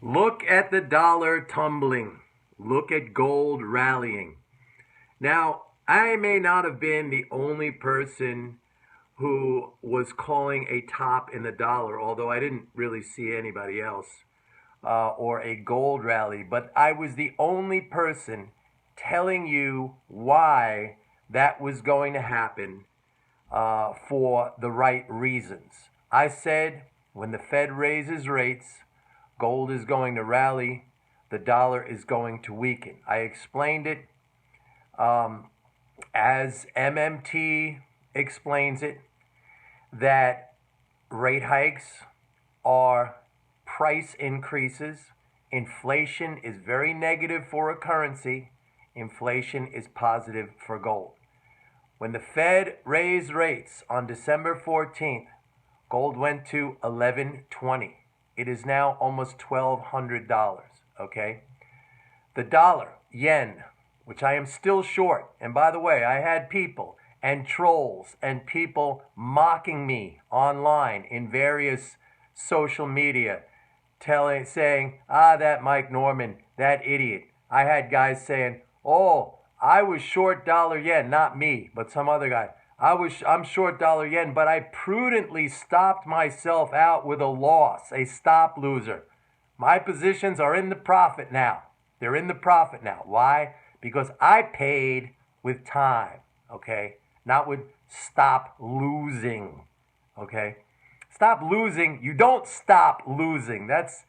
Look at the dollar tumbling. Look at gold rallying. Now, I may not have been the only person who was calling a top in the dollar, although I didn't really see anybody else, or a gold rally, but I was the only person telling you why that was going to happen for the right reasons. I said when the Fed raises rates, gold is going to rally, the dollar is going to weaken. I explained it um, as MMT explains it, that rate hikes are price increases. Inflation is very negative for a currency. Inflation is positive for gold. When the Fed raised rates on December 14th, gold went to 1120. It is now almost $1,200, okay? The dollar, yen, which I am still short. And by the way, I had people and trolls and people mocking me online in various social media, saying, that Mike Norman, that idiot. I had guys saying, oh, I was short dollar yen, not me, but some other guy. I'm short dollar yen, but I prudently stopped myself out with a loss, a stop loser. My positions are in the profit now. They're in the profit now. Why? Because I paid with time, okay? Not with stop losing, okay? Stop losing. You don't stop losing. That's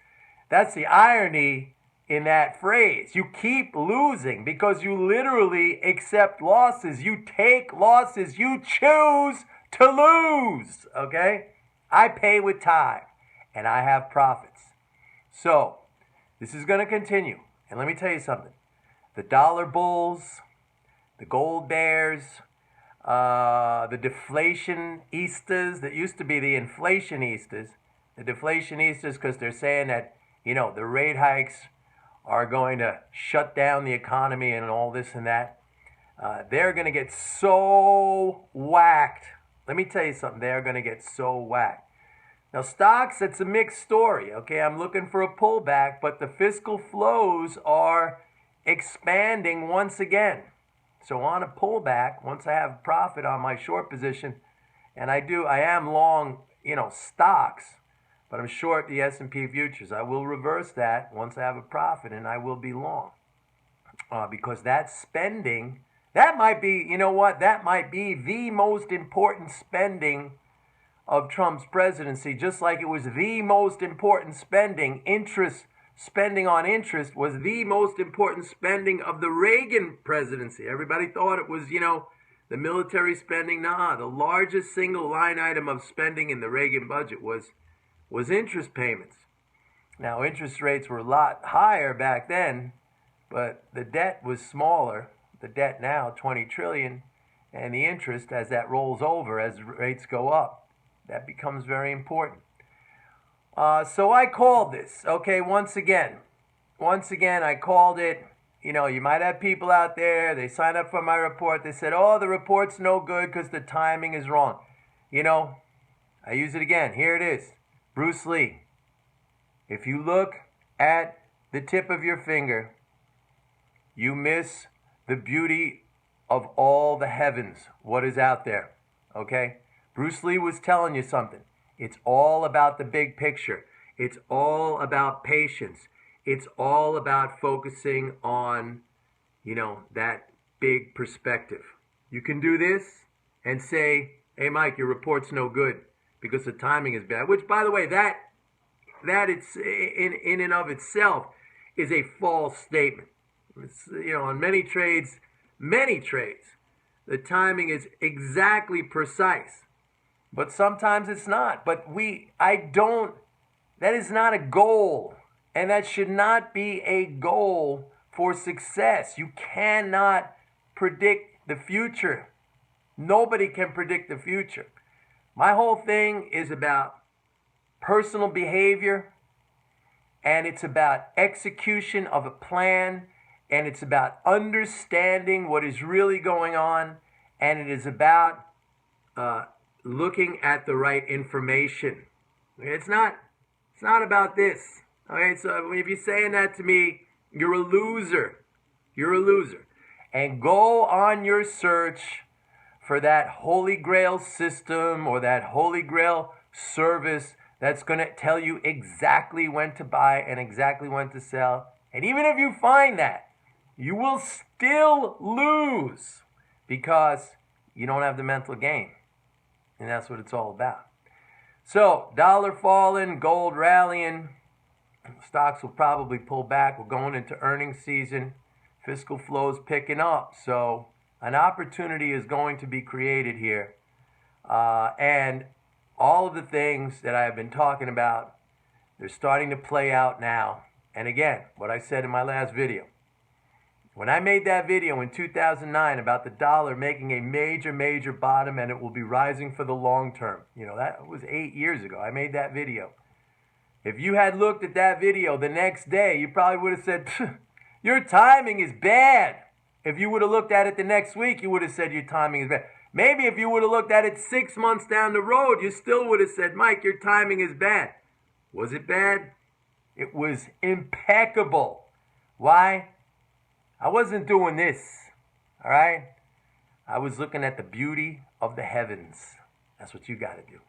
the irony in that phrase. You keep losing because you literally accept losses. You take losses. You choose to lose, okay? I pay with time and I have profits. So, this is going to continue. And let me tell you something. The dollar bulls, the gold bears, the deflationistas that used to be the inflationistas, the deflationistas because they're saying that, the rate hikes are going to shut down the economy and all this and that. They're going to get so whacked. Let me tell you something. They're going to get so whacked. Now, stocks, it's a mixed story. Okay, I'm looking for a pullback, but the fiscal flows are expanding once again. So on a pullback, once I have profit on my short position, and I am long, stocks, but I'm short the S&P futures. I will reverse that once I have a profit, and I will be long because that spending, that might be, that might be the most important spending of Trump's presidency, just like it was the most important spending, spending on interest was the most important spending of the Reagan presidency. Everybody thought it was, the military spending. Nah, the largest single line item of spending in the Reagan budget was interest payments. Now, interest rates were a lot higher back then, but the debt was smaller. The debt now, 20 trillion, and the interest as that rolls over, as rates go up, that becomes very important. So I called this, okay, once again, I called it. You might have people out there, they sign up for my report, they said, oh, the report's no good because the timing is wrong. I use it again. Here it is. Bruce Lee. If you look at the tip of your finger, you miss the beauty of all the heavens, what is out there, okay? Bruce Lee was telling you something. It's all about the big picture. It's all about patience. It's all about focusing on, that big perspective. You can do this and say, hey, Mike, your report's no good because the timing is bad. Which, by the way, that it's in and of itself is a false statement. It's, on many trades, the timing is exactly precise. But sometimes it's not. But that is not a goal. And that should not be a goal for success. You cannot predict the future. Nobody can predict the future. My whole thing is about personal behavior, and it's about execution of a plan, and it's about understanding what is really going on, and it is about looking at the right information. It's not about this. Okay, so if you're saying that to me, you're a loser. You're a loser. And go on your search for that Holy Grail system or that Holy Grail service that's going to tell you exactly when to buy and exactly when to sell. And even if you find that, you will still lose because you don't have the mental game. And that's what it's all about. So, dollar falling, gold rallying, stocks will probably pull back. We're going into earnings season. Fiscal flows picking up. So, an opportunity is going to be created here. And all of the things that I have been talking about, they're starting to play out now. And again, what I said in my last video. When I made that video in 2009 about the dollar making a major bottom and it will be rising for the long term, that was 8 years ago. I made that video. If you had looked at that video the next day, you probably would have said, your timing is bad. If you would have looked at it the next week, you would have said your timing is bad. Maybe if you would have looked at it 6 months down the road, you still would have said, Mike, your timing is bad. Was it bad? It was impeccable. Why? I wasn't doing this, all right? I was looking at the beauty of the heavens. That's what you got to do.